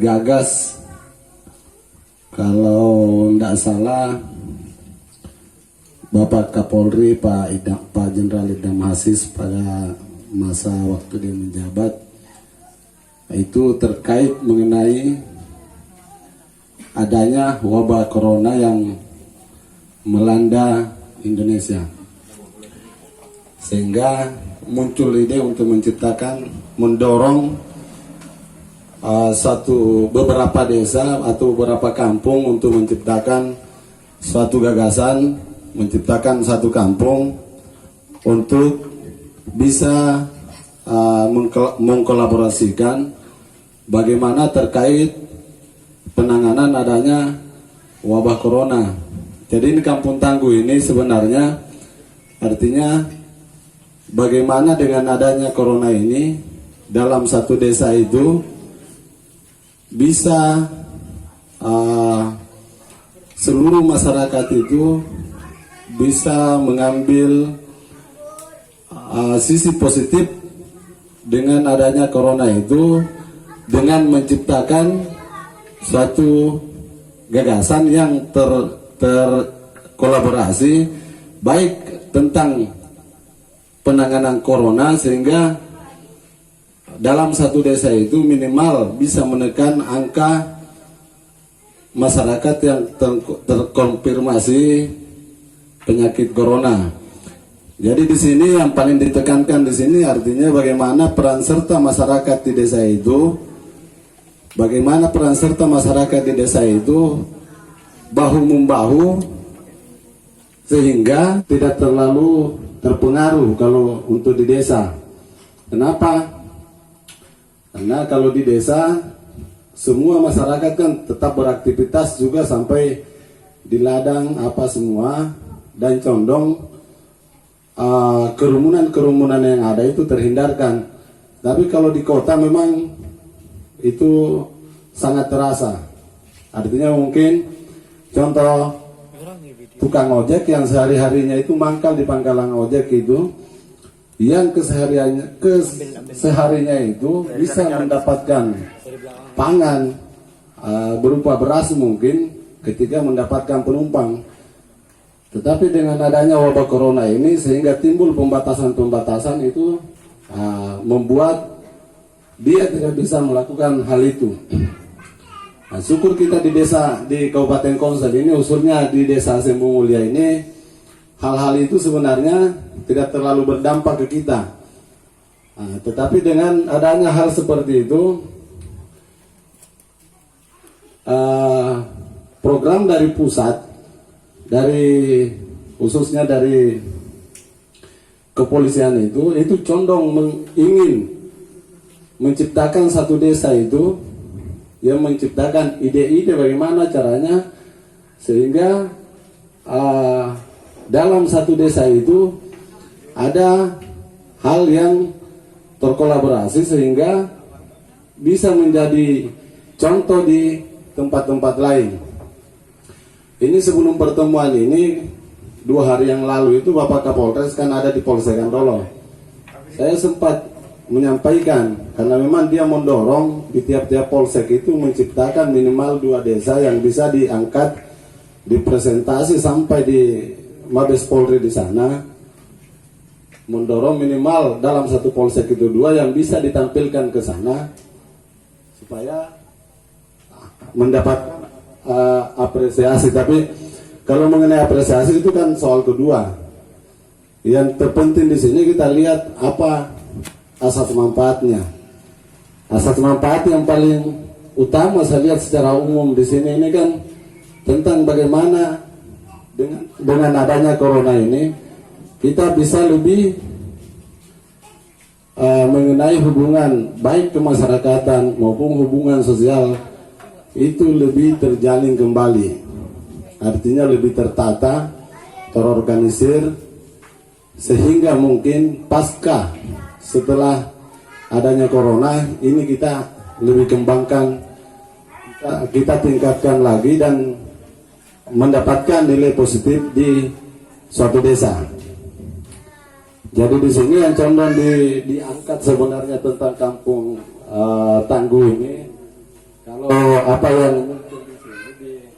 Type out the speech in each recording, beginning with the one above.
digagas kalau tidak salah Bapak Kapolri Pak Jenderal Idam Aziz pada masa waktu dia menjabat, itu terkait mengenai adanya wabah corona yang melanda Indonesia, sehingga muncul ide untuk mendorong beberapa desa atau beberapa kampung untuk menciptakan suatu gagasan, menciptakan satu kampung untuk bisa mengkolaborasikan bagaimana terkait penanganan adanya wabah corona. Jadi ini Kampung Tangguh ini sebenarnya artinya bagaimana dengan adanya corona ini dalam satu desa itu bisa seluruh masyarakat itu bisa mengambil sisi positif dengan adanya corona itu, dengan menciptakan suatu gagasan yang terkolaborasi baik tentang penanganan corona, sehingga dalam satu desa itu minimal bisa menekan angka masyarakat yang terkonfirmasi penyakit corona. Jadi di sini yang paling ditekankan di sini artinya bagaimana peran serta masyarakat di desa itu, bagaimana peran serta masyarakat di desa itu bahu-membahu sehingga tidak terlalu terpengaruh kalau untuk di desa. Kenapa? Karena kalau di desa semua masyarakat kan tetap beraktivitas juga sampai di ladang apa semua, dan condong kerumunan-kerumunan yang ada itu terhindarkan. Tapi kalau di kota memang itu sangat terasa. Artinya mungkin contoh tukang ojek yang sehari-harinya itu mangkal di pangkalan ojek itu, yang kesehariannya itu bisa mendapatkan pangan berupa beras mungkin ketika mendapatkan penumpang. Tetapi dengan adanya wabah corona ini sehingga timbul pembatasan-pembatasan itu membuat dia tidak bisa melakukan hal itu. Nah, syukur kita di desa di Kabupaten Konsel ini, khususnya di desa Sembung Mulia ini, hal-hal itu sebenarnya tidak terlalu berdampak ke kita. Nah, tetapi dengan adanya hal seperti itu, program dari pusat, khususnya dari kepolisian itu condong ingin menciptakan satu desa itu, yang menciptakan ide-ide bagaimana caranya sehingga dalam satu desa itu ada hal yang terkolaborasi sehingga bisa menjadi contoh di tempat-tempat lain. Ini sebelum pertemuan ini 2 hari yang lalu itu Bapak Kapolres kan ada di Polsek Andolo. Saya sempat menyampaikan karena memang dia mendorong di tiap-tiap polsek itu menciptakan minimal 2 desa yang bisa diangkat dipresentasi sampai di Mabes Polri di sana, mendorong minimal dalam satu polsek itu 2 yang bisa ditampilkan ke sana supaya mendapat apresiasi. Tapi kalau mengenai apresiasi itu kan soal kedua. Yang terpenting di sini kita lihat apa asas manfaatnya. Asas manfaat yang paling utama saya lihat secara umum di sini ini kan tentang bagaimana dengan adanya corona ini kita bisa lebih mengenai hubungan baik kemasyarakatan maupun hubungan sosial itu lebih terjalin kembali. Artinya lebih tertata, terorganisir, sehingga mungkin pasca setelah adanya corona ini kita lebih kembangkan, kita tingkatkan lagi dan mendapatkan nilai positif di suatu desa. Jadi di sini yang condong diangkat sebenarnya tentang Kampung Tangguh ini, kalau kalau apa yang muncul di sini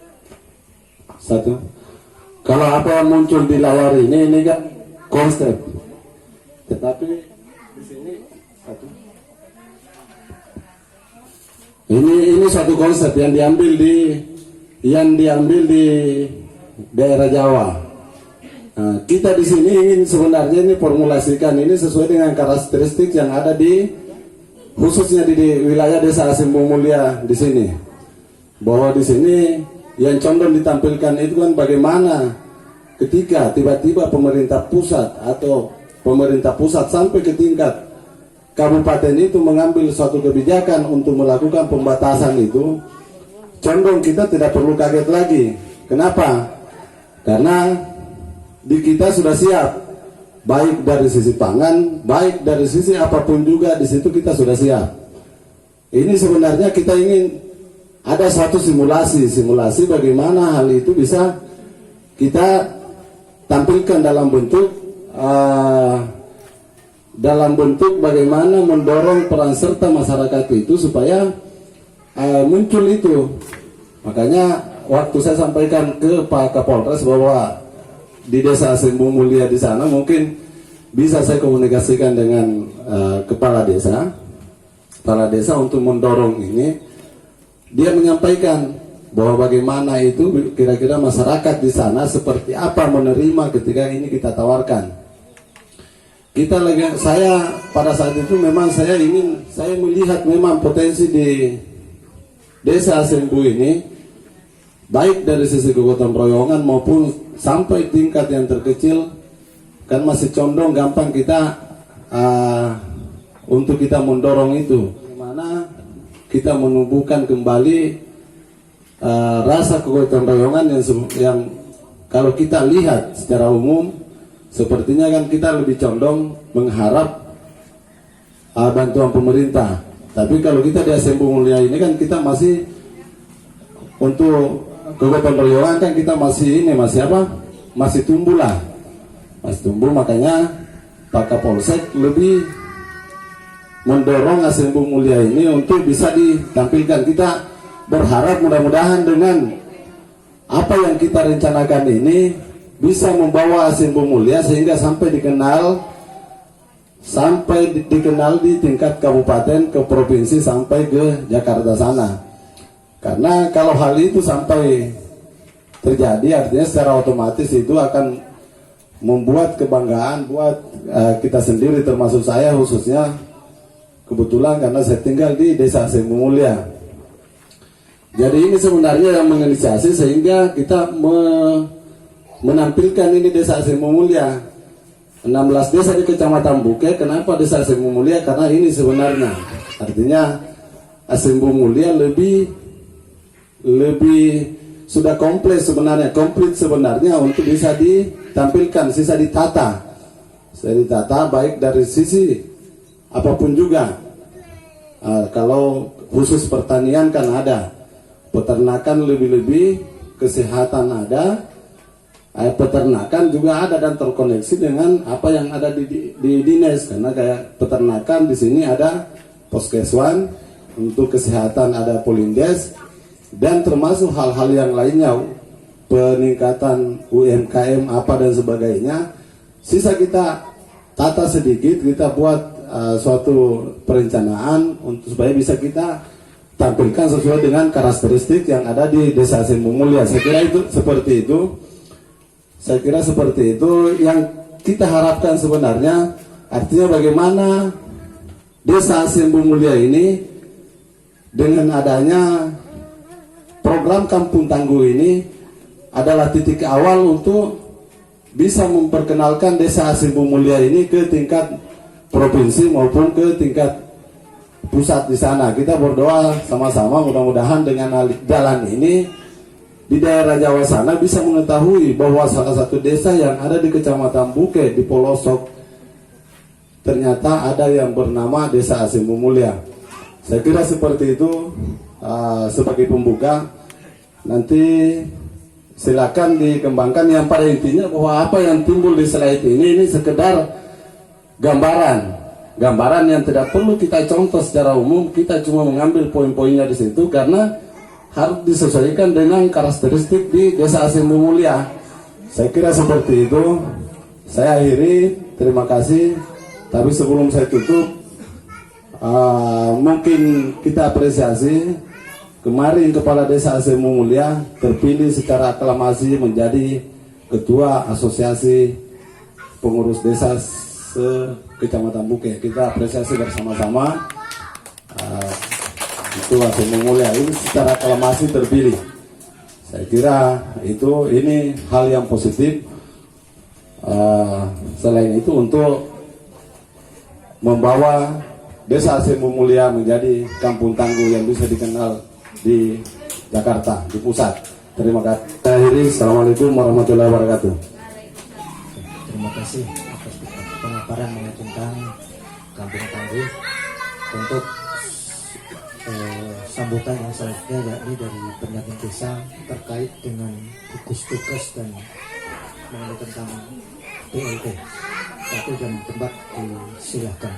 kalau apa yang muncul di layar ini kan konsep, tetapi di sini ini satu konsep yang diambil di daerah Jawa. Nah, kita di sini ingin sebenarnya ini formulasikan ini sesuai dengan karakteristik yang ada khususnya di wilayah Desa Asimbung Mulia di sini. Bahwa di sini yang condong ditampilkan itu kan bagaimana ketika tiba-tiba pemerintah pusat atau pemerintah pusat sampai ke tingkat kabupaten itu mengambil suatu kebijakan untuk melakukan pembatasan itu, condong kita tidak perlu kaget lagi. Kenapa? Karena di kita sudah siap, baik dari sisi pangan, baik dari sisi apapun juga di situ kita sudah siap. Ini sebenarnya kita ingin ada suatu simulasi bagaimana hal itu bisa kita tampilkan dalam bentuk bagaimana mendorong peran serta masyarakat itu supaya muncul itu. Makanya waktu saya sampaikan ke Pak Kapolres bahwa di Desa Asimbung Mulia di sana mungkin bisa saya komunikasikan dengan kepala desa untuk mendorong ini. Dia menyampaikan bahwa bagaimana itu kira-kira masyarakat di sana seperti apa menerima ketika ini kita tawarkan. Saya pada saat itu memang saya melihat memang potensi di Desa Asimbung ini baik dari sisi kegotong royongan maupun sampai tingkat yang terkecil kan masih condong gampang kita untuk kita mendorong itu. Bagaimana kita menumbuhkan kembali rasa kegotong royongan yang kalau kita lihat secara umum sepertinya kan kita lebih condong mengharap bantuan pemerintah. Tapi kalau kita di Asimbung Mulia ini kan kita masih untuk kegotong royongan kan kita masih tumbuh lah, masih tumbuh. Makanya Pak Kapolsek lebih mendorong Asimbung Mulia ini untuk bisa ditampilkan. Kita berharap mudah-mudahan dengan apa yang kita rencanakan ini bisa membawa Asimbung Mulia sehingga sampai dikenal di tingkat kabupaten, ke provinsi, sampai ke Jakarta sana. Karena kalau hal itu sampai terjadi artinya secara otomatis itu akan membuat kebanggaan buat kita sendiri, termasuk saya khususnya. Kebetulan karena saya tinggal di Desa Asimbung Mulia. Jadi ini sebenarnya yang menginisiasi sehingga kita menampilkan ini Desa Asimbung Mulia. 16 desa di Kecamatan Bukit. Kenapa Desa Asimbung Mulia? Karena ini sebenarnya artinya Asimbung Mulia lebih sudah komplit sebenarnya untuk bisa ditampilkan, bisa ditata baik dari sisi apapun juga. Kalau khusus pertanian kan ada, peternakan lebih-lebih, kesehatan ada, peternakan juga ada dan terkoneksi dengan apa yang ada di dinas. Karena kayak peternakan di sini ada Poskeswan, untuk kesehatan ada Polindes, dan termasuk hal-hal yang lainnya, peningkatan UMKM apa dan sebagainya. Sisa kita tata sedikit, kita buat suatu perencanaan untuk supaya bisa kita tampilkan sesuai dengan karakteristik yang ada di Desa Asimbung Mulia. Saya kira seperti itu yang kita harapkan sebenarnya. Artinya bagaimana Desa Asimbung Mulia ini dengan adanya program Kampung Tangguh ini adalah titik awal untuk bisa memperkenalkan Desa Asimbung Mulia ini ke tingkat provinsi maupun ke tingkat pusat di sana. Kita berdoa sama-sama mudah-mudahan dengan jalan ini di daerah Jawa sana bisa mengetahui bahwa salah satu desa yang ada di Kecamatan Bukit di pelosok ternyata ada yang bernama Desa Asimbung Mulia. Saya kira seperti itu sebagai pembuka. Nanti silakan dikembangkan. Yang pada intinya bahwa apa yang timbul di slide ini sekedar gambaran yang tidak perlu kita contoh secara umum. Kita cuma mengambil poin-poinnya di situ karena harus disesuaikan dengan karakteristik di Desa Asembu Mulia. Saya kira seperti itu. Saya akhiri, terima kasih. Tapi sebelum saya tutup, mungkin kita apresiasi kemarin Kepala Desa Asembu Mulia terpilih secara aklamasi menjadi Ketua Asosiasi Pengurus Desa Kecamatan Bukit. Kita apresiasi bersama-sama. Itu Asembu Mulia ini secara aklamasi terpilih. Saya kira ini hal yang positif. Selain itu untuk membawa Desa Asembu Mulia menjadi kampung tangguh yang bisa dikenal di Jakarta, di pusat. Terima kasih. Akhiri, Assalamualaikum warahmatullahi wabarakatuh. Terima kasih atas pemaparan mengenai tentang kampung tangguh. Untuk sambutan yang selanjutnya yakni dari pendamping desa terkait dengan gugus tugas dan mengenai tentang BLT. Waktu dan tempat disilahkan.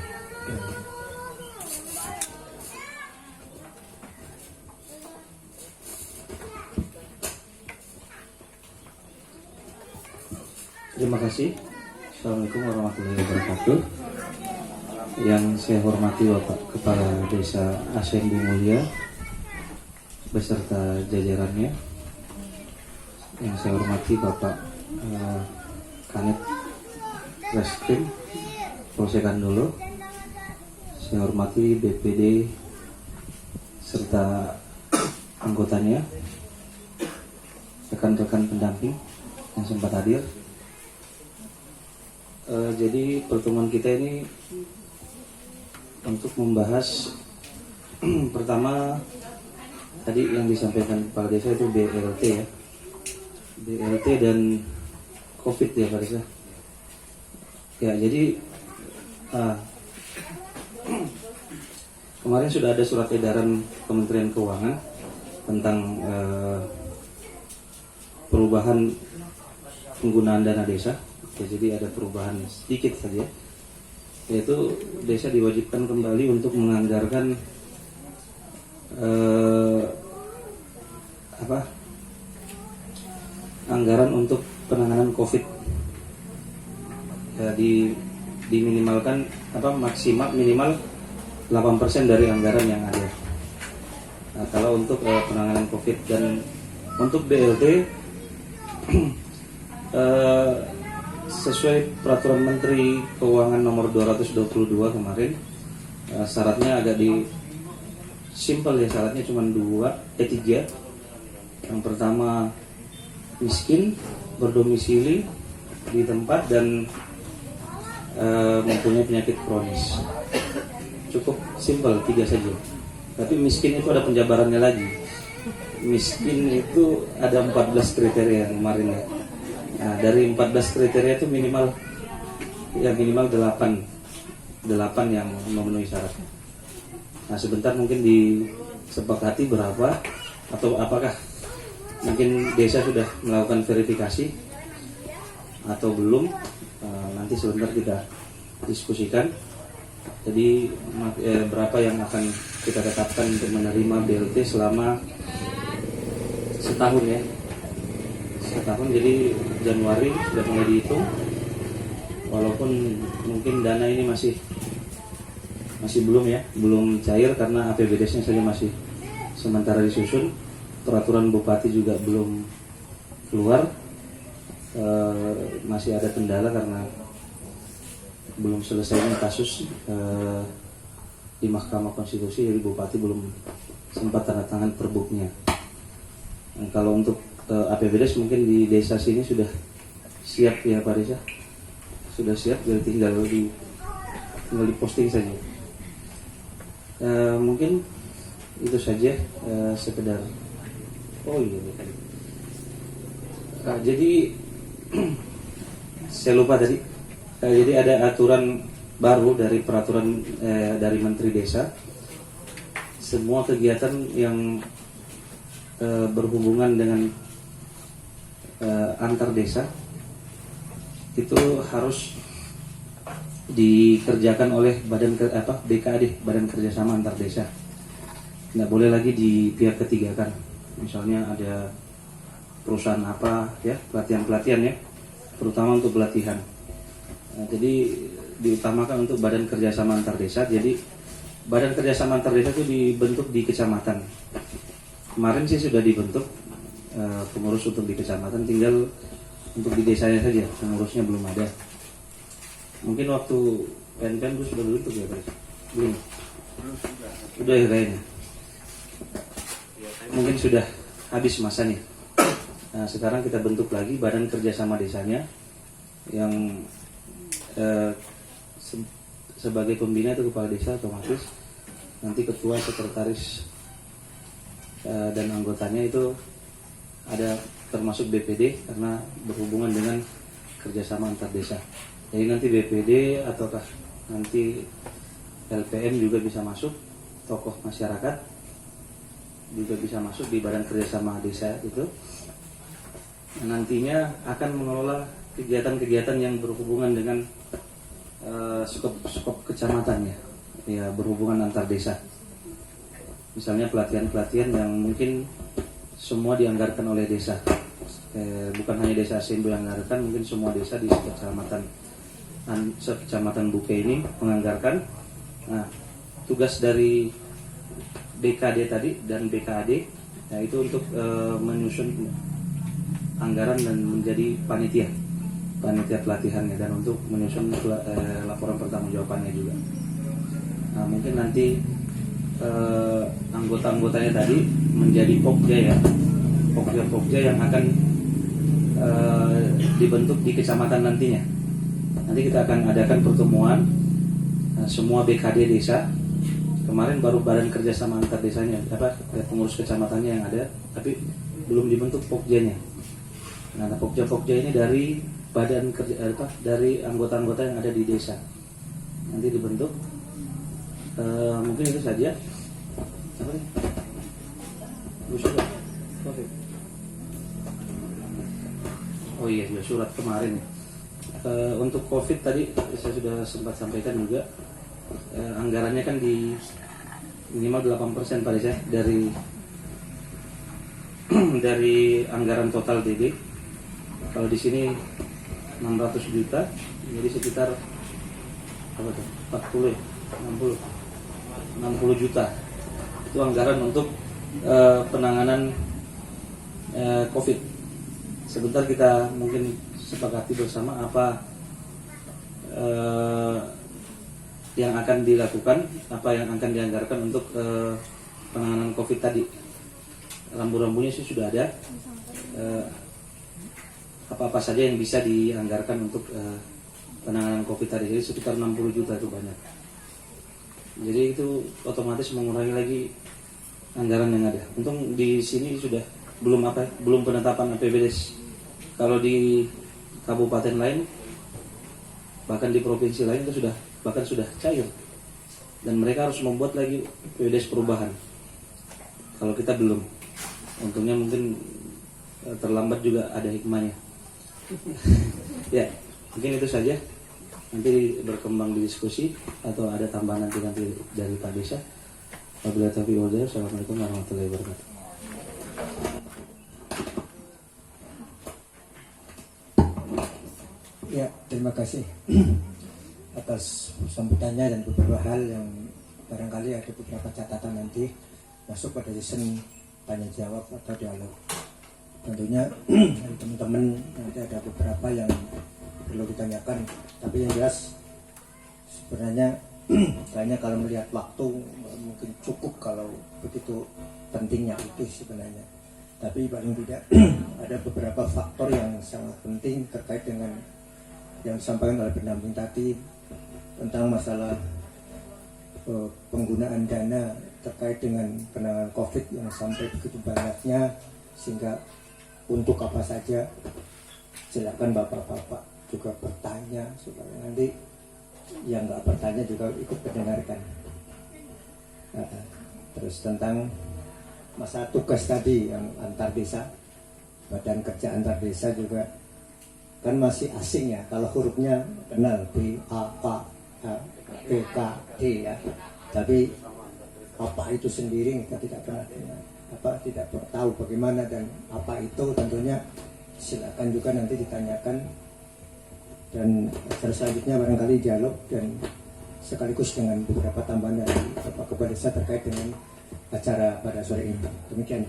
Terima kasih. Assalamualaikum warahmatullahi wabarakatuh. Yang saya hormati Bapak Kepala Desa Asembu Mulia beserta jajarannya. Yang saya hormati Bapak Kanit Reskrim Polsek Kandolo. Saya hormati BPD serta anggotanya, rekan-rekan pendamping yang sempat hadir. Jadi pertemuan kita ini untuk membahas pertama tadi yang disampaikan Kepala Desa itu BLT ya, BLT dan COVID ya Pak Desa. Ya jadi kemarin sudah ada surat edaran Kementerian Keuangan tentang perubahan penggunaan dana desa. Ya, jadi ada perubahan sedikit saja, yaitu desa diwajibkan kembali untuk menganggarkan anggaran untuk penanganan COVID. Ya, diminimalkan minimal 8% dari anggaran yang ada. Nah, kalau untuk penanganan COVID dan untuk BLT sesuai peraturan Menteri Keuangan nomor 222 kemarin, syaratnya agak simpel ya, syaratnya cuma 3. Yang pertama miskin, berdomisili di tempat dan mempunyai penyakit kronis. Cukup simpel 3 saja. Tapi miskin itu ada penjabarannya lagi. Miskin itu ada 14 kriteria yang kemarin ya. Nah, dari 14 kriteria itu minimal 8 yang memenuhi syaratnya. Nah, sebentar mungkin disepakati berapa atau apakah mungkin desa sudah melakukan verifikasi atau belum, nanti sebentar kita diskusikan. Jadi berapa yang akan kita tetapkan untuk menerima BLT selama setahun ya. Setahun, jadi Januari sudah mulai dihitung. Walaupun mungkin dana ini masih belum cair karena APBDes-nya saja masih sementara disusun. Peraturan Bupati juga belum keluar, masih ada kendala karena belum selesainya kasus di Mahkamah Konstitusi. Jadi Bupati belum sempat tanda tangan perbuknya. Kalau untuk APBDes mungkin di desa sini sudah siap ya Pak Desa, sudah siap, jadi tinggal diposting saja. Mungkin itu saja sekedar. Oh iya. Jadi saya lupa tadi. Jadi ada aturan baru dari peraturan dari Menteri Desa. Semua kegiatan yang berhubungan dengan antar desa itu harus dikerjakan oleh BKAD, Badan Kerjasama Antar Desa. Nggak boleh lagi di pihak ketiga kan. misalnya ada perusahaan apa ya, pelatihan ya, terutama untuk pelatihan. Jadi diutamakan untuk badan kerjasama antar desa. Jadi badan kerjasama antar desa itu dibentuk di kecamatan. Kemarin sih sudah dibentuk pengurus untuk di kecamatan, tinggal untuk di desanya saja pengurusnya belum ada. Mungkin waktu PNPN itu sudah dibentuk ya Pak? Belum? Sudah ya kayaknya. Mungkin sudah habis masanya. Nah, sekarang kita bentuk lagi badan kerjasama desanya yang sebagai pembina itu kepala desa otomatis, nanti ketua, sekretaris dan anggotanya itu ada termasuk BPD karena berhubungan dengan kerjasama antar desa. Jadi nanti BPD ataukah nanti LPM juga bisa masuk, tokoh masyarakat juga bisa masuk di badan kerjasama desa itu. Nantinya akan mengelola kegiatan-kegiatan yang berhubungan dengan skop kecamatannya, ya berhubungan antar desa. Misalnya pelatihan-pelatihan yang mungkin semua dianggarkan oleh desa, bukan hanya desa Asembo yang menganggarkan, mungkin semua desa di kecamatan Buke ini menganggarkan. Nah, tugas dari BKD tadi dan BKAD, ya itu untuk menyusun anggaran dan menjadi panitia pelatihannya dan untuk menyusun laporan pertanggungjawabannya juga. Nah, mungkin nanti anggota-anggotanya tadi menjadi Pokja ya, Pokja yang akan dibentuk di kecamatan nantinya. Nanti kita akan adakan pertemuan semua BKD desa. Kemarin baru badan kerjasama antar desanya, pengurus kecamatannya yang ada, tapi belum dibentuk Pokjanya. Nah, Pokja ini dari badan kerja dari anggota-anggota yang ada di desa. Nanti dibentuk. Mungkin itu saja. Apa nih? Surat. Oke. Oh iya, surat kemarin. Untuk COVID tadi saya sudah sempat sampaikan juga. Anggarannya kan di minimal 8% Pak Desa dari anggaran total DB. Kalau di sini 600 juta, jadi sekitar apa tuh? 40 juta. Itu anggaran untuk penanganan COVID. Sebentar kita mungkin sepakati bersama apa yang akan dilakukan, apa yang akan dianggarkan untuk penanganan COVID tadi. Rambu-rambunya sih sudah ada. Apa-apa saja yang bisa dianggarkan untuk penanganan COVID tadi. Jadi sekitar 60 juta itu banyak. Jadi itu otomatis mengurangi lagi anggaran yang ada. Untung di sini sudah belum penetapan APBDes. Kalau di kabupaten lain, bahkan di provinsi lain itu sudah cair. Dan mereka harus membuat lagi APBDes perubahan. Kalau kita belum. Untungnya mungkin terlambat juga ada hikmahnya. Ya, mungkin itu saja. Nanti berkembang di diskusi atau ada tambahan nanti dari Pak Desa. Wabillahi taufiq wal hidayah. Assalamualaikum warahmatullahi wabarakatuh. Ya, terima kasih atas sambutannya dan beberapa hal yang barangkali ada beberapa catatan nanti masuk pada season tanya jawab atau dialog. Tentunya teman-teman nanti ada beberapa yang perlu ditanyakan, tapi yang jelas sebenarnya kayaknya kalau melihat waktu mungkin cukup kalau begitu pentingnya itu sebenarnya. Tapi paling tidak ada beberapa faktor yang sangat penting terkait dengan yang disampaikan oleh pendamping tadi tentang masalah penggunaan dana terkait dengan penanganan COVID yang sampai begitu banyaknya, sehingga untuk apa saja. Silakan bapak-bapak juga bertanya supaya nanti yang nggak bertanya juga ikut mendengarkan. Terus tentang masa tugas tadi yang antar desa, badan kerja antar desa juga kan masih asing ya. Kalau hurufnya kenal B, A, K, B, K, D ya, tapi apa itu sendiri kita tidak pernah dengar. tidak tahu bagaimana dan apa itu, tentunya silakan juga nanti ditanyakan, dan selanjutnya barangkali dialog dan sekaligus dengan beberapa tambahan dari Bapak Kepala Desa terkait dengan acara pada sore ini. Demikian.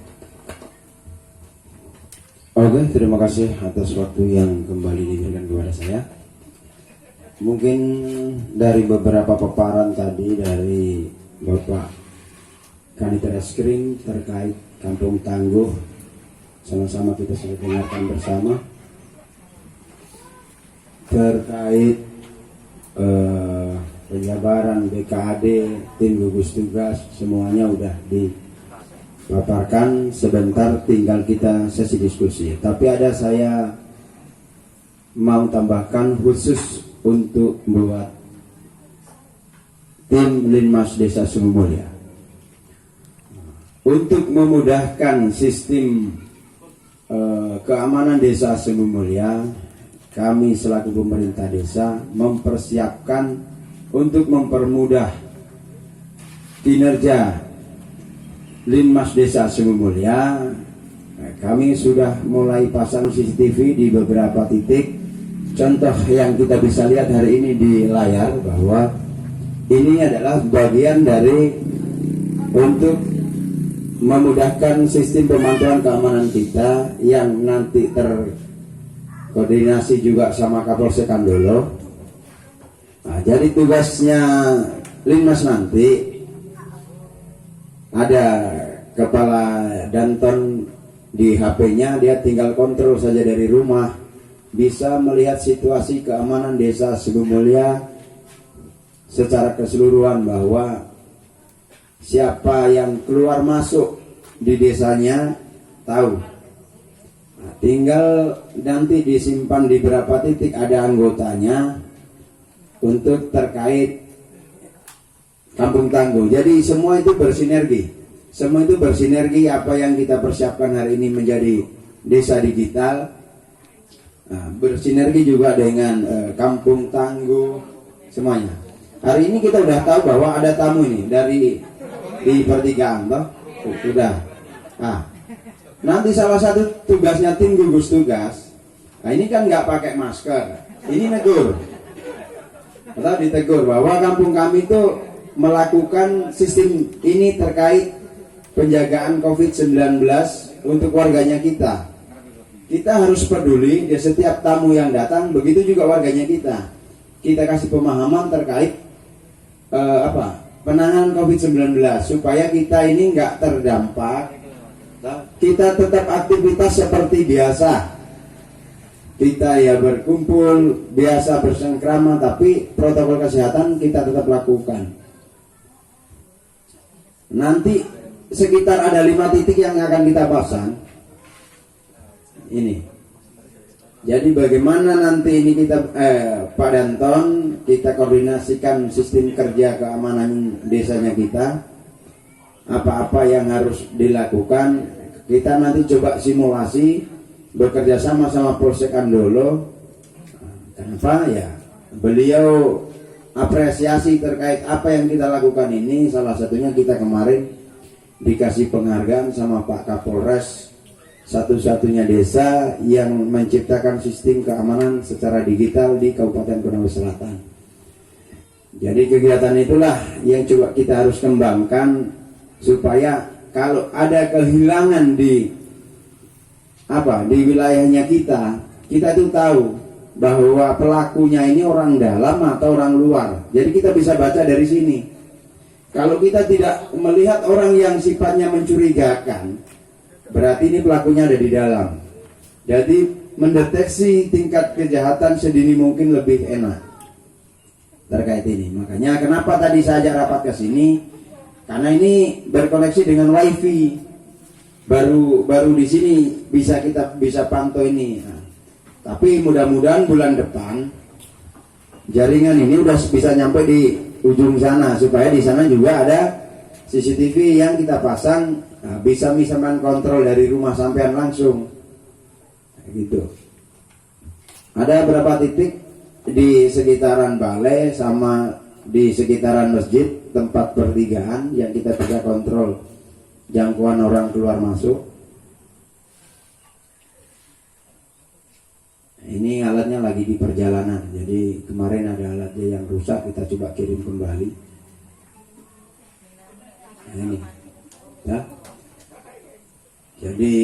Oke, terima kasih atas waktu yang kembali diberikan kepada saya. Mungkin dari beberapa paparan tadi dari Bapak Kanit Reskrim terkait Kampung Tangguh, sama-sama kita sudah dengarkan bersama terkait penjabaran BKAD, tim gugus tugas, semuanya udah dipaparkan. Sebentar tinggal kita sesi diskusi, tapi ada saya mau tambahkan khusus untuk buat tim Linmas Desa Sumbermulia untuk memudahkan sistem keamanan desa Sumbermulia. Kami selaku pemerintah desa mempersiapkan untuk mempermudah kinerja Linmas Desa Sumbermulia. Kami sudah mulai pasang CCTV di beberapa titik. Contoh yang kita bisa lihat hari ini di layar bahwa ini adalah bagian dari untuk memudahkan sistem pemantauan keamanan kita yang nanti terkoordinasi juga sama Kapolsek Kandolo. Nah, jadi tugasnya Linmas nanti ada kepala Danton di HP-nya, dia tinggal kontrol saja dari rumah, bisa melihat situasi keamanan desa Sumbermulia secara keseluruhan, bahwa siapa yang keluar masuk di desanya tahu. Nah, tinggal nanti disimpan di beberapa titik, ada anggotanya untuk terkait Kampung Tangguh. Jadi semua itu bersinergi. Semua itu bersinergi apa yang kita persiapkan hari ini menjadi desa digital. Nah, bersinergi juga dengan Kampung Tangguh semuanya. Hari ini kita udah tahu bahwa ada tamu ini dari di pertigaan, toh? Sudah. Nah, nanti salah satu tugasnya tim gugus tugas. Nah, ini kan nggak pakai masker. Ini negur. Atau ditegur bahwa kampung kami itu melakukan sistem ini terkait penjagaan COVID-19 untuk warganya kita. Kita harus peduli di setiap tamu yang datang, begitu juga warganya kita. Kita kasih pemahaman terkait penanganan COVID-19 supaya kita ini nggak terdampak. Kita tetap aktivitas seperti biasa. Kita ya berkumpul, biasa bersengkrama, tapi protokol kesehatan kita tetap lakukan. Nanti sekitar ada 5 titik yang akan kita pasang. Ini. Jadi bagaimana nanti ini kita Pak Danton, kita koordinasikan sistem kerja keamanan desanya kita. Apa-apa yang harus dilakukan, kita nanti coba simulasi bekerja sama Polsek Kandolo. Kenapa ya? Beliau apresiasi terkait apa yang kita lakukan ini. Salah satunya kita kemarin dikasih penghargaan sama Pak Kapolres, satu-satunya desa yang menciptakan sistem keamanan secara digital di Kabupaten Konawe Selatan. Jadi kegiatan itulah yang coba kita harus kembangkan supaya kalau ada kehilangan di wilayahnya kita itu tahu bahwa pelakunya ini orang dalam atau orang luar. Jadi kita bisa baca dari sini. Kalau kita tidak melihat orang yang sifatnya mencurigakan, berarti ini pelakunya ada di dalam. Jadi mendeteksi tingkat kejahatan sedini mungkin lebih enak terkait ini. Makanya kenapa tadi saya ajak rapat ke sini, karena ini berkoneksi dengan wifi. Baru di sini kita bisa pantau ini. Nah, tapi mudah-mudahan bulan depan jaringan ini udah bisa nyampe di ujung sana, supaya di sana juga ada CCTV yang kita pasang. Nah, bisa misalkan kontrol dari rumah sampean langsung gitu. Ada beberapa titik di sekitaran balai sama di sekitaran masjid, tempat pertigaan yang kita bisa kontrol jangkauan orang keluar masuk. Ini alatnya lagi di perjalanan, jadi kemarin ada alatnya yang rusak, kita coba kirim kembali. Nah, ini ya. Jadi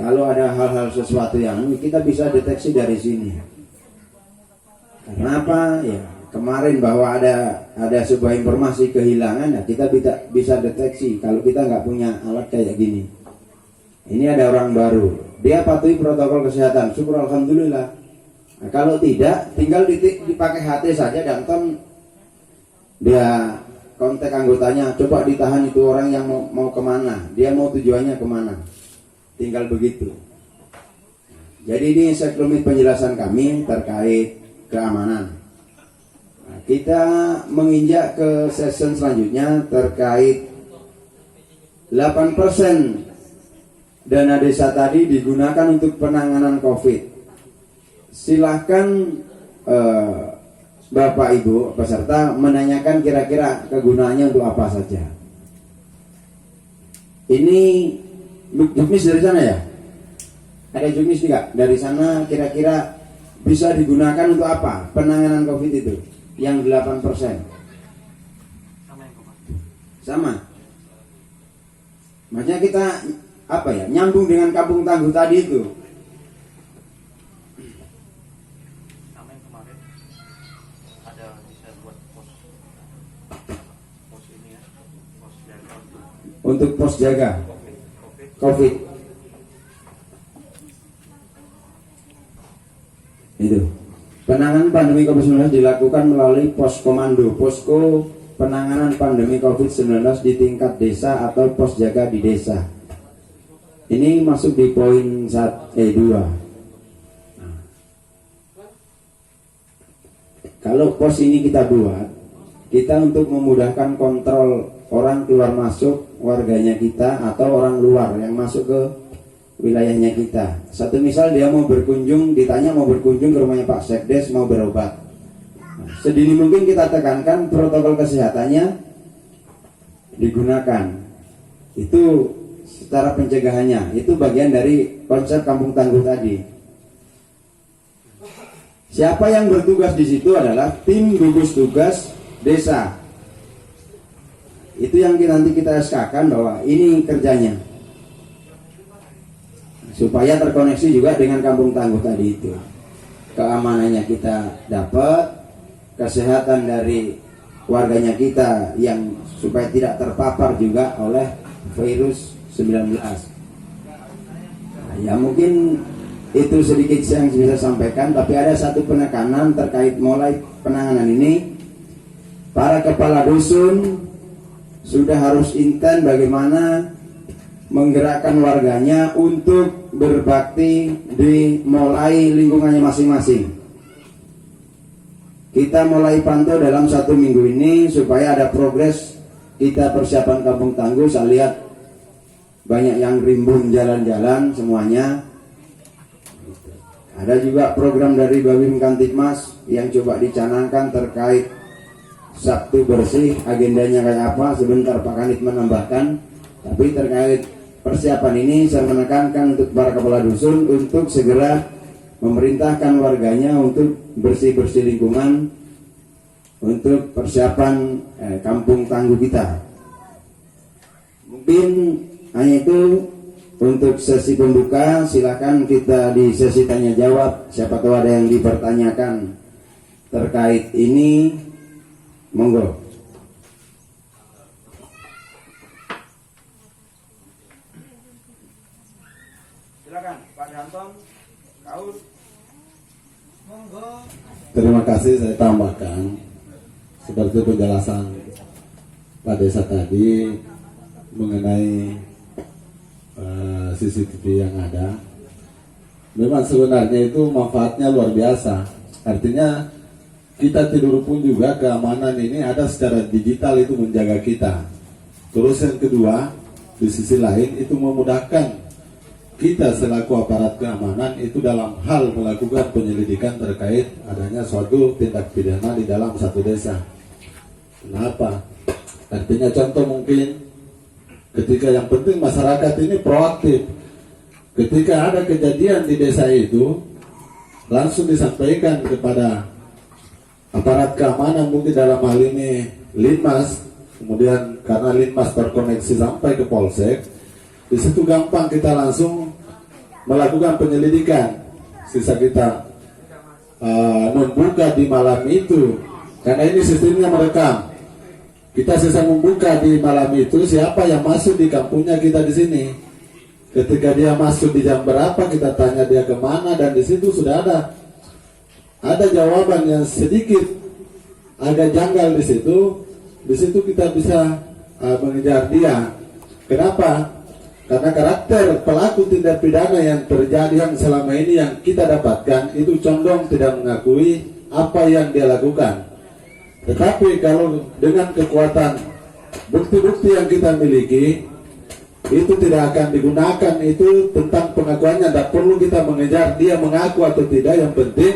kalau ada hal-hal sesuatu yang kita bisa deteksi dari sini. Karena apa? Ya kemarin bahwa ada sebuah informasi kehilangan, ya kita bisa deteksi kalau kita nggak punya alat kayak gini. Ini ada orang baru, dia patuhi protokol kesehatan, syukur alhamdulillah. Nah, kalau tidak, tinggal dipakai HT saja dan dia kontak anggotanya, coba ditahan itu orang yang mau kemana, dia mau tujuannya kemana, tinggal begitu. Jadi ini sekelumit penjelasan kami terkait keamanan. Nah, kita menginjak ke session selanjutnya terkait 8% dana desa tadi digunakan untuk penanganan COVID. Silahkan Bapak Ibu peserta menanyakan kira-kira kegunaannya untuk apa saja. Ini juknis dari sana ya? Ada juknis juga dari sana, kira-kira bisa digunakan untuk apa penanganan COVID itu yang 8%? Sama. Maksudnya kita apa ya, nyambung dengan kampung tangguh tadi itu. Sama yang kemarin ada bisa buat pos ini ya, pos jaga Untuk pos jaga COVID. Itu penanganan pandemi COVID-19 dilakukan melalui pos komando, posko penanganan pandemi COVID-19 di tingkat desa atau pos jaga di desa. Ini masuk di poin 2. Nah, kalau pos ini kita buat, kita untuk memudahkan kontrol orang keluar masuk warganya kita atau orang luar yang masuk ke wilayahnya kita. Satu misal dia mau berkunjung, ditanya mau berkunjung ke rumahnya Pak Sekdes, mau berobat. Nah, sedini mungkin kita tekankan protokol kesehatannya digunakan. Itu secara pencegahannya, itu bagian dari konsep kampung tangguh tadi. Siapa yang bertugas di situ adalah tim gugus tugas desa. Itu yang nanti kita SK-kan bahwa ini kerjanya, supaya terkoneksi juga dengan kampung tangguh tadi itu. Keamanannya kita dapat, kesehatan dari warganya kita yang supaya tidak terpapar juga oleh virus 19. Nah, ya mungkin itu sedikit yang bisa sampaikan, tapi ada satu penekanan terkait mulai penanganan ini. Para kepala dusun sudah harus intens bagaimana menggerakkan warganya untuk berbakti di mulai lingkungannya masing-masing. Kita mulai pantau dalam 1 minggu ini supaya ada progres kita persiapan kampung tangguh. Saya lihat banyak yang rimbun jalan-jalan semuanya. Ada juga program dari Babim Kantipmas yang coba dicanangkan terkait Sabtu bersih, agendanya kayak apa, sebentar Pak Kanit menambahkan. Tapi terkait persiapan ini saya menekankan untuk para kepala dusun untuk segera memerintahkan warganya untuk bersih-bersih lingkungan untuk persiapan kampung tangguh kita. Mungkin hanya itu untuk sesi pembuka. Silakan kita di sesi tanya jawab, siapa tahu ada yang dipertanyakan terkait ini, monggo. Silakan Pak Danton, Kaus. Monggo. Terima kasih, saya tambahkan seperti penjelasan Pak Desa tadi mengenai CCTV yang ada. Memang sebenarnya itu manfaatnya luar biasa. Artinya kita tidur pun juga keamanan ini ada secara digital, itu menjaga kita. Terus yang kedua, di sisi lain itu memudahkan kita selaku aparat keamanan itu dalam hal melakukan penyelidikan terkait adanya suatu tindak pidana di dalam satu desa. Kenapa? Artinya contoh mungkin Ketika yang penting masyarakat ini proaktif. Ketika ada kejadian di desa itu, langsung disampaikan kepada aparat keamanan, mungkin dalam hal ini Linmas. Kemudian karena Linmas terkoneksi sampai ke Polsek, di situ gampang kita langsung melakukan penyelidikan. Sisa kita membuka di malam itu, karena ini sistemnya merekam. Kita sisa membuka di malam itu siapa yang masuk di kampungnya kita di sini. Ketika dia masuk di jam berapa, kita tanya dia kemana, dan di situ sudah ada jawaban yang sedikit agak janggal di situ. Di situ kita bisa mengejar dia. Kenapa? Karena karakter pelaku tindak pidana yang terjadi yang selama ini yang kita dapatkan itu condong tidak mengakui apa yang dia lakukan. Tetapi kalau dengan kekuatan bukti-bukti yang kita miliki, itu tidak akan digunakan itu tentang pengakuannya. Tidak perlu kita mengejar dia mengaku atau tidak. Yang penting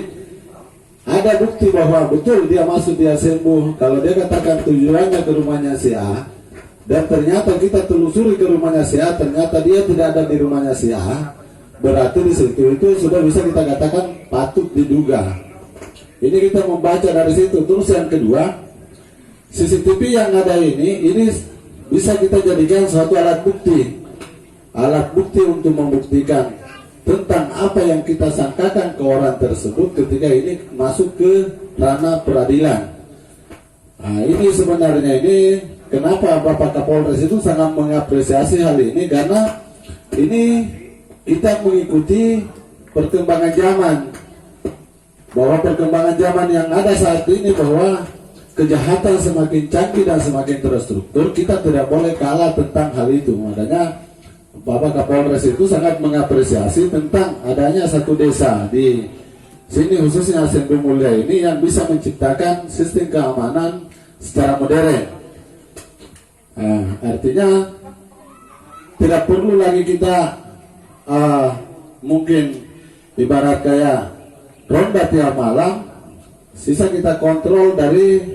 ada bukti bahwa betul dia masuk, dia sembuh. Kalau dia katakan tujuannya ke rumahnya si A, dan ternyata kita telusuri ke rumahnya si A, ternyata dia tidak ada di rumahnya si A, berarti di situ itu sudah bisa kita katakan patut diduga. Ini kita membaca dari situ. Terus yang kedua, CCTV yang ada ini bisa kita jadikan suatu alat bukti untuk membuktikan tentang apa yang kita sangkakan ke orang tersebut ketika ini masuk ke ranah peradilan. Nah, ini sebenarnya kenapa Bapak Kapolres itu sangat mengapresiasi hal ini, karena ini kita mengikuti perkembangan zaman. Bahwa perkembangan zaman yang ada saat ini, bahwa kejahatan semakin canggih dan semakin terstruktur, kita tidak boleh kalah tentang hal itu. Makanya Bapak Kapolres itu sangat mengapresiasi tentang adanya satu desa di sini, khususnya Sendu Mulia ini, yang bisa menciptakan sistem keamanan secara modern. Artinya tidak perlu lagi kita mungkin ibarat kayak ronda tiap malam, sisa kita kontrol dari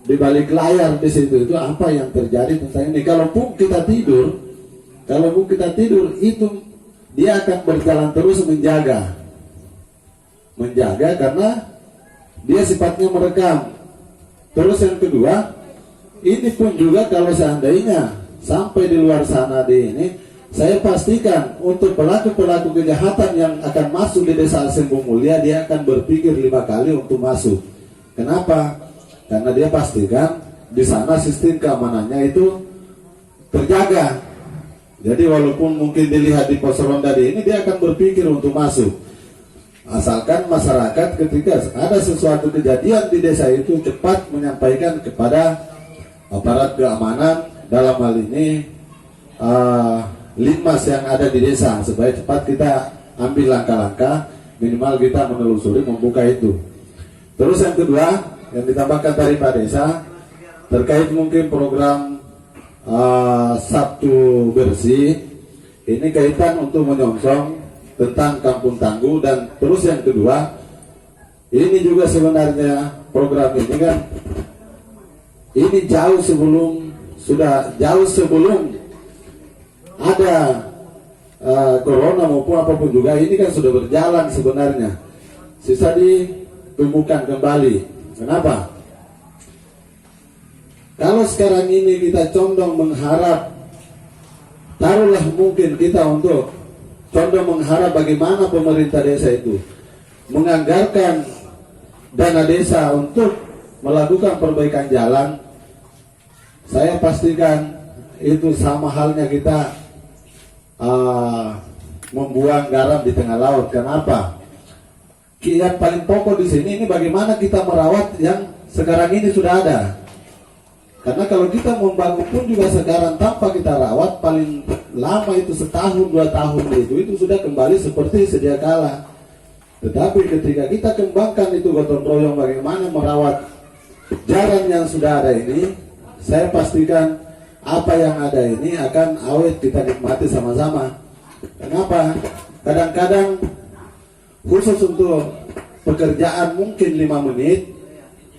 di balik layar di situ itu apa yang terjadi tentang ini. Kalaupun kita tidur itu dia akan berjalan terus menjaga karena dia sifatnya merekam. Terus yang kedua, ini pun juga kalau seandainya sampai di luar sana saya pastikan untuk pelaku-pelaku kejahatan yang akan masuk di desa Sendu Mulia, dia akan berpikir 5 kali untuk masuk. Kenapa? Karena dia pastikan di sana sistem keamanannya itu terjaga. Jadi walaupun mungkin dilihat di pos ronda ini, dia akan berpikir untuk masuk. Asalkan masyarakat ketika ada sesuatu kejadian di desa itu cepat menyampaikan kepada aparat keamanan, dalam hal ini Linmas yang ada di desa, supaya cepat kita ambil langkah-langkah, minimal kita menelusuri, membuka itu. Terus yang kedua yang ditambahkan dari Pak Desa terkait mungkin program Sabtu Bersih, ini kaitan untuk menyongsong tentang Kampung Tangguh. Dan terus yang kedua, ini juga sebenarnya program ini kan jauh sebelum ada corona maupun apapun juga, ini kan sudah berjalan sebenarnya. Sisa ditumbuhkan kembali. Kenapa? Kalau sekarang ini kita condong mengharap, taruhlah mungkin kita untuk condong mengharap bagaimana pemerintah desa itu menganggarkan dana desa untuk melakukan perbaikan jalan, saya pastikan itu sama halnya kita membuang garam di tengah laut. Kenapa? Yang paling pokok di sini ini bagaimana kita merawat yang sekarang ini sudah ada. Karena kalau kita membangun pun juga sekarang tanpa kita rawat, paling lama itu 1 tahun 2 tahun itu sudah kembali seperti sedia kala. Tetapi ketika kita kembangkan itu gotong royong bagaimana merawat jalan yang sudah ada ini, saya pastikan apa yang ada ini akan awet kita nikmati sama-sama. Kenapa? Kadang-kadang khusus untuk pekerjaan mungkin 5 menit,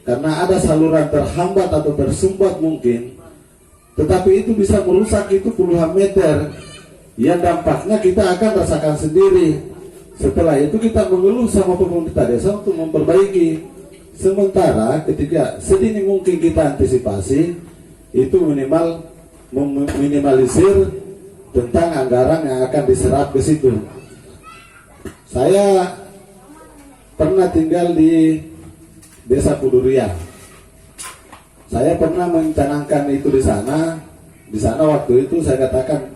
karena ada saluran terhambat atau tersumbat mungkin, tetapi itu bisa merusak itu puluhan meter, yang dampaknya kita akan rasakan sendiri. Setelah itu kita mengeluh sama pemerintah desa untuk memperbaiki. Sementara ketika sedini mungkin kita antisipasi, itu minimal meminimalisir tentang anggaran yang akan diserap ke situ. Saya pernah tinggal di Desa Pudurian. Saya pernah mencanangkan itu di sana. Di sana waktu itu saya katakan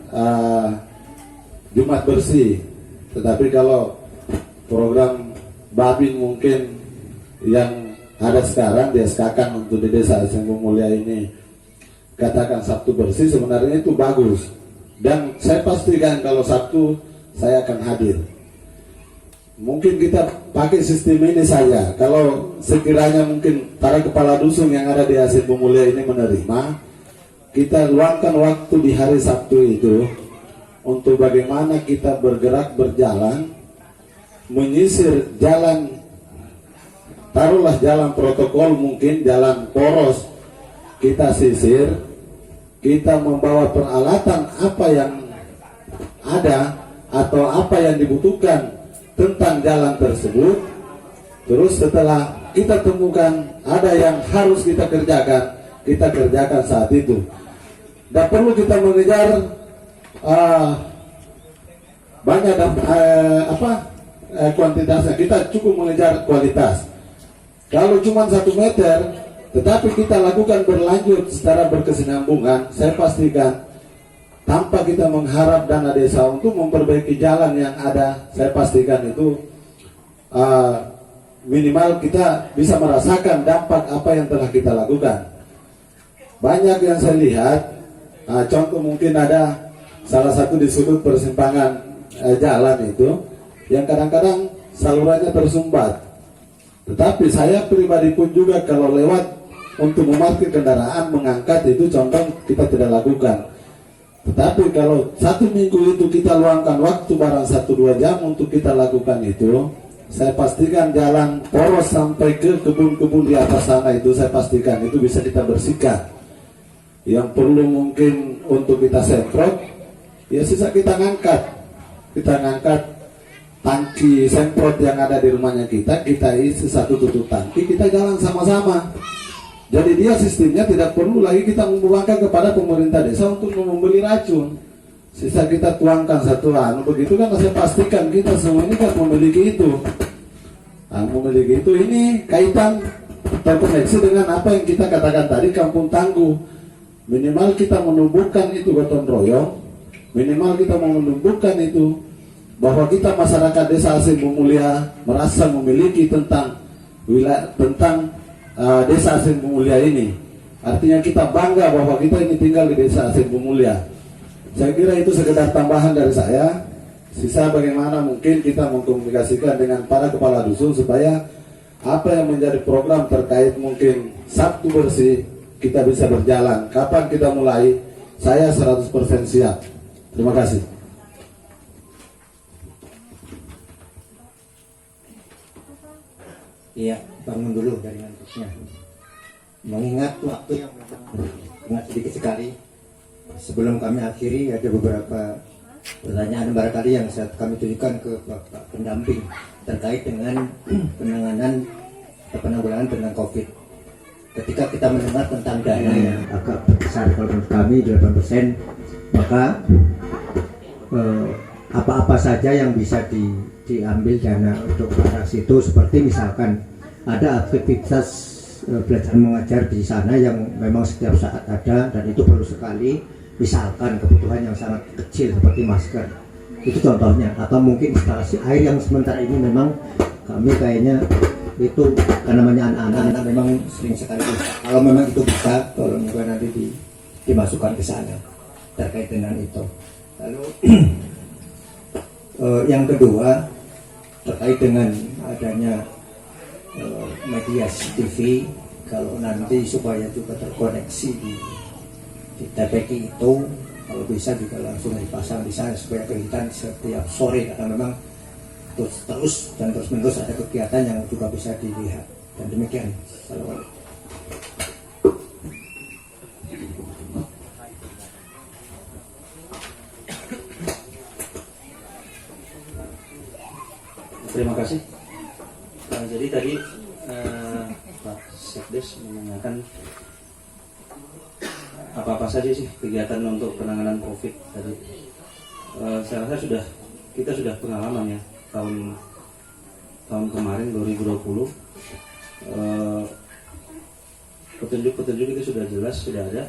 Jumat bersih. Tetapi kalau program Babin mungkin yang ada sekarang di-SK-kan untuk di Desa Sembung Mulia ini katakan Sabtu bersih, sebenarnya itu bagus. Dan saya pastikan kalau Sabtu saya akan hadir. Mungkin kita pakai sistem ini saja. Kalau sekiranya mungkin para kepala dusun yang ada di Asin Pemulia ini menerima, kita luangkan waktu di hari Sabtu itu untuk bagaimana kita bergerak berjalan, menyisir jalan, taruhlah jalan protokol, mungkin jalan poros, kita sisir, kita membawa peralatan apa yang ada atau apa yang dibutuhkan tentang jalan tersebut. Terus setelah kita temukan ada yang harus kita kerjakan saat itu. Dan perlu kita mengejar banyak kuantitasnya, kita cukup mengejar kualitas. Kalau cuma 1 meter, tetapi kita lakukan berlanjut secara berkesinambungan, saya pastikan tanpa kita mengharap dana desa untuk memperbaiki jalan yang ada, saya pastikan itu minimal kita bisa merasakan dampak apa yang telah kita lakukan. Banyak yang saya lihat, contoh mungkin ada salah satu di sudut persimpangan jalan itu, yang kadang-kadang salurannya tersumbat. Tetapi saya pribadi pun juga kalau lewat untuk memarkir kendaraan, mengangkat itu contoh kita tidak lakukan. Tetapi kalau 1 minggu itu kita luangkan waktu barang 1-2 jam untuk kita lakukan itu, saya pastikan jalan poros sampai ke kebun-kebun di atas sana itu saya pastikan itu bisa kita bersihkan. Yang perlu mungkin untuk kita semprot, ya sisa kita ngangkat tangki semprot yang ada di rumahnya kita isi 1 tutup tangki, kita jalan sama-sama. Jadi dia sistemnya tidak perlu lagi kita membuangkan kepada pemerintah desa untuk membeli racun. Sisa kita tuangkan 1 begitu kan, saya pastikan kita semua ini kan memiliki itu. Memiliki itu, ini kaitan terkoneksi dengan apa yang kita katakan tadi, kampung tangguh. Minimal kita menumbuhkan itu gotong royong, minimal kita menumbuhkan itu bahwa kita masyarakat desa Asin Pemulia merasa memiliki tentang wilayah, tentang Desa Asin Pemulia ini. Artinya kita bangga bahwa kita ini tinggal di Desa Asin Pemulia. Saya kira itu sekedar tambahan dari saya. Sisa bagaimana mungkin kita mengkomunikasikan dengan para kepala dusun supaya apa yang menjadi program terkait mungkin Sabtu bersih kita bisa berjalan. Kapan kita mulai? Saya 100% siap. Terima kasih. Iya, bangun dulu dari ngantuknya. Mengingat waktu yang sangat sedikit sekali, sebelum kami akhiri ada beberapa pertanyaan barangkali yang kami tujukan ke Bapak pendamping terkait dengan penanggulangan tentang COVID. Ketika kita mendengar tentang dana yang agak besar kalau menurut kami 8%, maka apa-apa saja yang bisa diambil dana untuk arah situ, seperti misalkan ada aktivitas belajar mengajar di sana yang memang setiap saat ada dan itu perlu sekali, misalkan kebutuhan yang sangat kecil seperti masker, itu contohnya. Atau mungkin instalasi air yang sementara ini memang kami kayaknya itu karena namanya anak-anak memang sering sekali bisa. Kalau memang itu bisa, tolong juga nanti dimasukkan ke sana terkait dengan itu. Lalu yang kedua terkait dengan adanya media TV, kalau nanti supaya juga terkoneksi di TPK itu, kalau bisa juga langsung dipasang di sana supaya kelihatan setiap sore, karena memang terus menerus ada kegiatan yang juga bisa dilihat. Dan demikian. Assalamualaikum. terima kasih. Jadi tadi Pak Sekdes menanyakan apa-apa saja sih kegiatan untuk penanganan COVID tadi. Saya rasa kita sudah pengalaman ya tahun kemarin 2020. Petunjuk-petunjuk itu sudah jelas, sudah ada.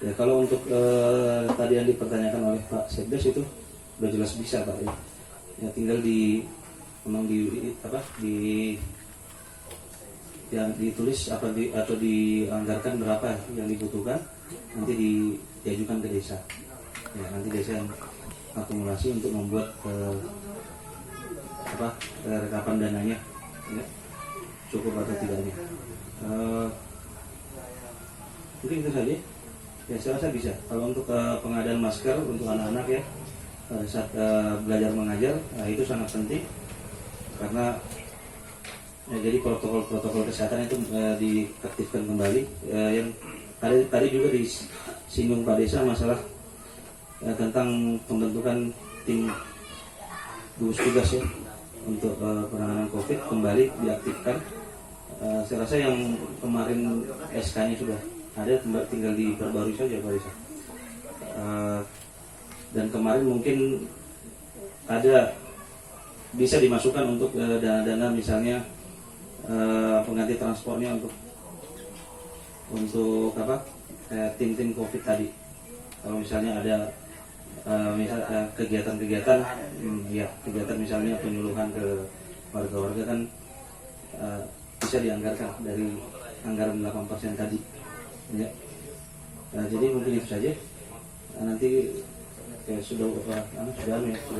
Ya kalau untuk tadi yang dipertanyakan oleh Pak Sekdes itu sudah jelas bisa Pak ya. Ya tinggal yang ditulis atau dianggarkan berapa yang dibutuhkan, nanti diajukan ke desa. Ya nanti desa yang akumulasi untuk membuat rekapan dananya, ya, cukup atau tidaknya. Mungkin itu saja. Ya saya rasa bisa. Kalau untuk pengadaan masker untuk anak-anak ya saat belajar mengajar, itu sangat penting karena ya, jadi protokol kesehatan itu diaktifkan kembali. Yang tadi juga disinggung Pak Desa masalah tentang pembentukan tim gugus tugas ya untuk penanganan COVID kembali diaktifkan. Saya rasa yang kemarin SK-nya sudah ada, tinggal diperbarui saja Pak Desa. Dan kemarin mungkin ada bisa dimasukkan untuk dana-dana misalnya pengganti transportnya untuk tim-tim COVID tadi. Kalau misalnya ada kegiatan-kegiatan, kegiatan misalnya penyuluhan ke warga-warga kan bisa dianggarkan dari anggaran 8% tadi. Ya. Jadi mungkin itu saja. Nanti sudah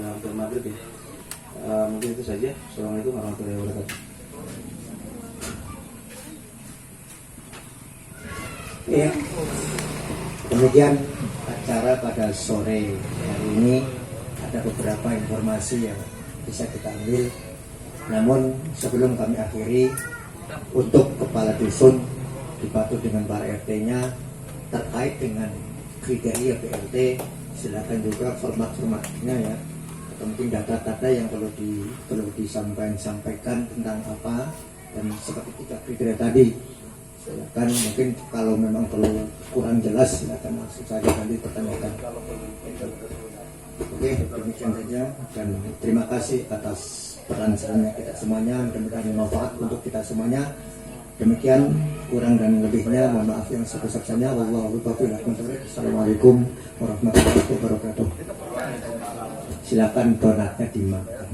hampir maghrib ya. Mungkin itu saja. Assalamualaikum warahmatullahi wabarakatuh. Ya, kemudian acara pada sore hari ini ada beberapa informasi yang bisa kita ambil. Namun sebelum kami akhiri, untuk kepala dusun dipatuh dengan para RT-nya terkait dengan kriteria BLT, silakan juga format-formatnya ya, atau mungkin data-data yang perlu disampaikan tentang apa, dan seperti tiga kriteria tadi silakan. Mungkin kalau memang perlu kurang jelas silakan langsung saja nanti pertanyakan. Oke, demikian saja dan terima kasih atas peran serta kita semuanya, mudah-mudahan bermanfaat untuk kita semuanya. Demikian, kurang dan lebihnya mohon maaf yang sebesar-besarnya. Wallahu taufiq. Assalamualaikum warahmatullahi wabarakatuh. Silakan donatnya dimakan.